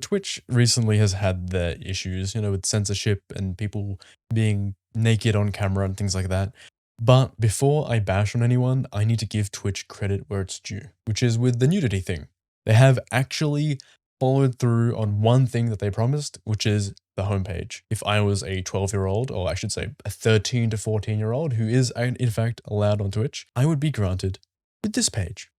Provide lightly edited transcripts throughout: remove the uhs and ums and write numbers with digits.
Twitch recently has had their issues, with censorship and people being naked on camera and things like that. But before I bash on anyone, I need to give Twitch credit where it's due, which is with the nudity thing. They have actually followed through on one thing that they promised, which is the homepage. If I was a 12-year-old, or I should say a 13 to 14-year-old who is in fact allowed on Twitch, I would be granted with this page.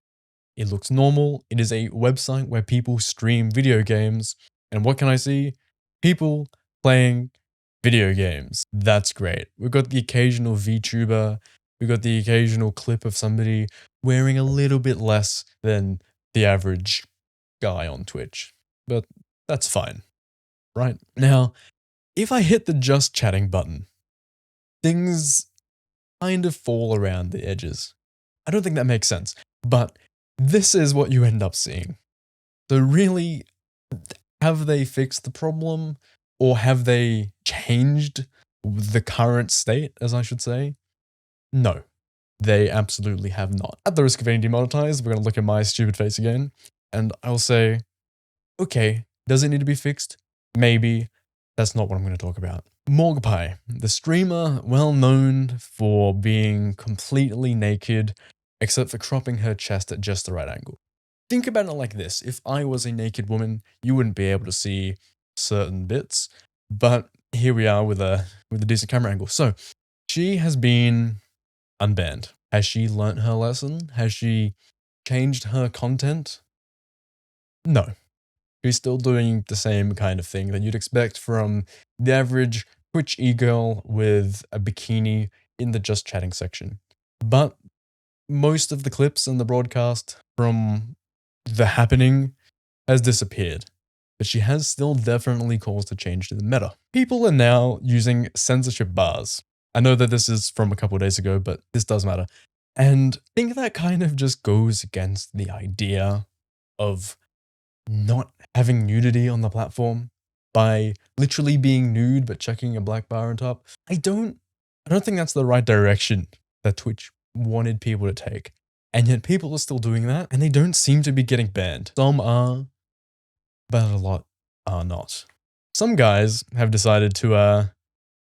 It looks normal. It is a website where people stream video games. And what can I see? People playing video games. That's great. We've got the occasional VTuber. We've got the occasional clip of somebody wearing a little bit less than the average guy on Twitch. But that's fine. Right? Now, if I hit the just chatting button, things kind of fall around the edges. I don't think that makes sense. But this is what you end up seeing. So really, have they fixed the problem? Or have they changed the current state, as I should say? No, they absolutely have not. At the risk of being demonetized, we're going to look at my stupid face again. And I'll say, okay, does it need to be fixed? Maybe. That's not what I'm going to talk about. Morgpie, the streamer well known for being completely naked, except for cropping her chest at just the right angle. Think about it like this. If I was a naked woman, you wouldn't be able to see certain bits, but here we are with a decent camera angle. So she has been unbanned. Has she learnt her lesson? Has she changed her content? No. She's still doing the same kind of thing that you'd expect from the average Twitch e-girl with a bikini in the just chatting section. But most of the clips in the broadcast from the happening has disappeared. But she has still definitely caused a change to the meta. People are now using censorship bars. I know that this is from a couple of days ago, but this does matter. And I think that kind of just goes against the idea of not having nudity on the platform by literally being nude but chucking a black bar on top. I don't think that's the right direction that Twitch wanted people to take. And yet people are still doing that, and they don't seem to be getting banned. Some are, but a lot are not. Some guys have decided to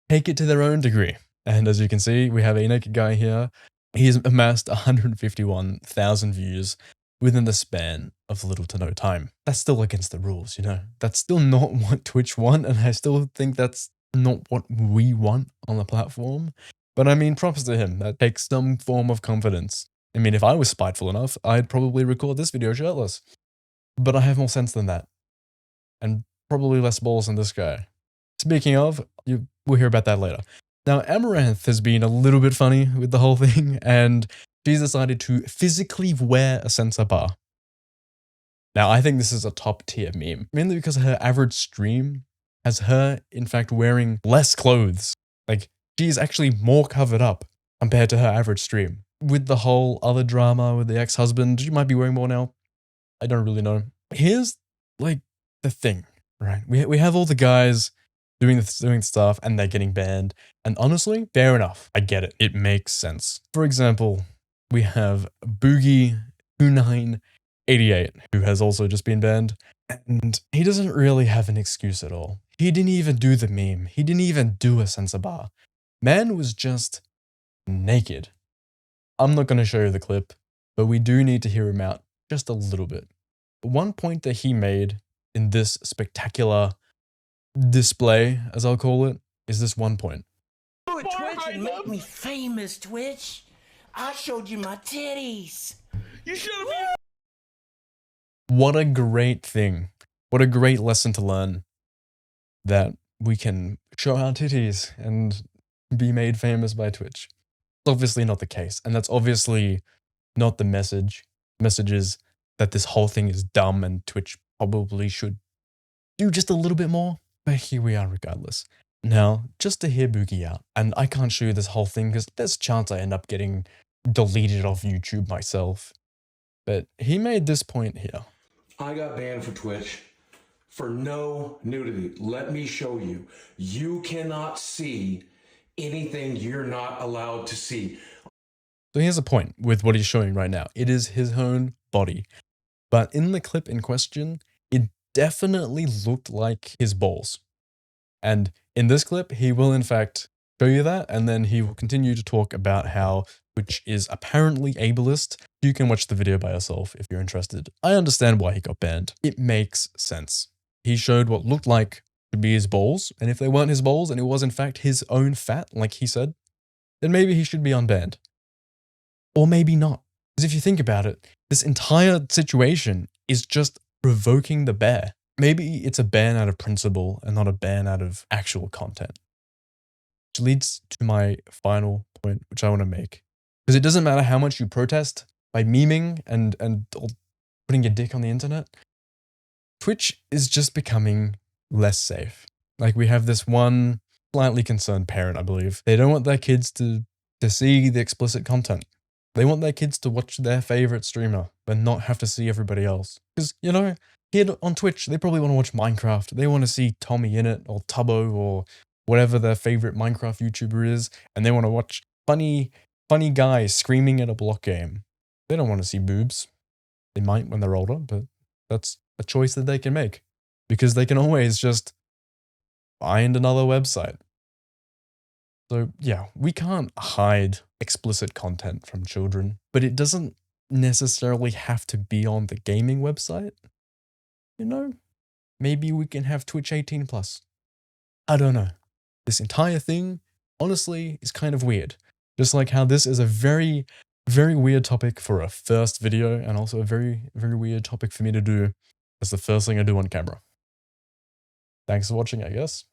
take it to their own degree. And as you can see, we have a naked guy here. He's amassed 151,000 views within the span of little to no time. That's still against the rules, That's still not what Twitch want, and I still think that's not what we want on the platform. But I mean, props to him. That takes some form of confidence. I mean, if I was spiteful enough, I'd probably record this video shirtless. But I have more sense than that. And probably less balls than this guy. Speaking of, we'll hear about that later. Now, Amaranth has been a little bit funny with the whole thing, and she's decided to physically wear a censor bar. Now, I think this is a top tier meme, mainly because her average stream has her, in fact, wearing less clothes. Like, she's actually more covered up compared to her average stream. With the whole other drama with the ex-husband, she might be wearing more now. I don't really know. Here's, the thing, right? We have all the guys doing stuff and they're getting banned. And honestly, fair enough. I get it. It makes sense. For example, we have Boogie2988, who has also just been banned. And he doesn't really have an excuse at all. He didn't even do the meme. He didn't even do a censor bar. Man was just naked. I'm not going to show you the clip, but we do need to hear him out just a little bit. One point that he made in this spectacular display, as I'll call it, is this one point. Twitch and make me famous, Twitch. I showed you my titties. You should have. What a great thing. What a great lesson to learn. That we can show our titties and be made famous by Twitch. It's obviously not the case. And that's obviously not the message. The message is that this whole thing is dumb and Twitch probably should do just a little bit more. But here we are regardless. Now, just to hear Boogie out, and I can't show you this whole thing because there's a chance I end up getting deleted off YouTube myself. But he made this point here. I got banned for Twitch for no nudity. Let me show you. You cannot see anything you're not allowed to see. So here's a point with what he's showing right now. It is his own body. But in the clip in question, it definitely looked like his balls. And in this clip, he will in fact show you that, and then he will continue to talk about how Twitch is apparently ableist. You can watch the video by yourself if you're interested. I understand why he got banned. It makes sense. He showed what looked like to be his balls, and if they weren't his balls and it was in fact his own fat, like he said, then maybe he should be unbanned. Or maybe not. Because if you think about it, this entire situation is just provoking the bear. Maybe it's a ban out of principle and not a ban out of actual content. Which leads to my final point, which I want to make. Because it doesn't matter how much you protest by memeing and putting your dick on the internet, Twitch is just becoming less safe. Like, we have this one slightly concerned parent, I believe. They don't want their kids to see the explicit content. They want their kids to watch their favorite streamer, but not have to see everybody else. Because, you know, kid on Twitch, they probably want to watch Minecraft. They want to see Tommy in it, or Tubbo, or whatever their favorite Minecraft YouTuber is, and they want to watch funny guys screaming at a block game. They don't want to see boobs. They might when they're older, but that's a choice that they can make. Because they can always just find another website. So yeah, we can't hide explicit content from children, but it doesn't necessarily have to be on the gaming website. You know, maybe we can have Twitch 18+. I don't know. This entire thing, honestly, is kind of weird. Just like how this is a very, very weird topic for a first video, and also a very, very weird topic for me to do as the first thing I do on camera. Thanks for watching, I guess.